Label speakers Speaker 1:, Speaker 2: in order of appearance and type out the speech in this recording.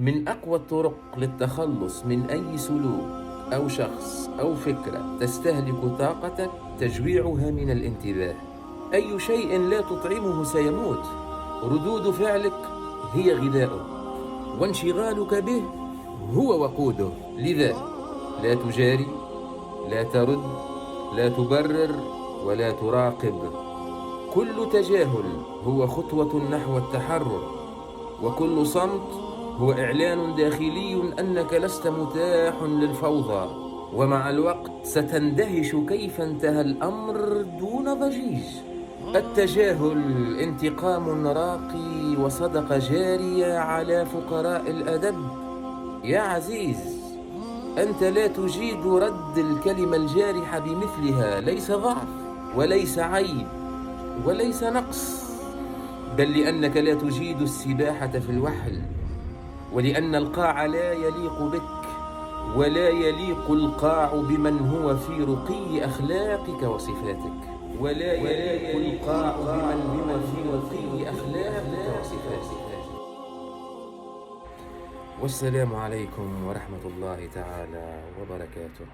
Speaker 1: من أقوى الطرق للتخلص من أي سلوك أو شخص أو فكرة تستهلك طاقتك تجويعها من الانتباه. أي شيء لا تطعمه سيموت. ردود فعلك هي غذاؤه، وانشغالك به هو وقوده. لذا لا تجاري، لا ترد، لا تبرر، ولا تراقب. كل تجاهل هو خطوة نحو التحرر، وكل صمت هو إعلان داخلي أنك لست متاح للفوضى. ومع الوقت ستندهش كيف انتهى الأمر دون ضجيج. التجاهل انتقام راقي وصدقة جارية على فقراء الأدب. يا عزيز، أنت لا تجيد رد الكلمة الجارحة بمثلها. ليس ضعف، وليس عيب، وليس نقص، بل لأنك لا تجيد السباحة في الوحل، ولأن القاع لا يليق بك، ولا يليق القاع بمن هو في رقي أخلاقك وصفاتك. ولا يليق القاع بمن هو في رقي أخلاقك وصفاتك. والسلام عليكم ورحمة الله تعالى وبركاته.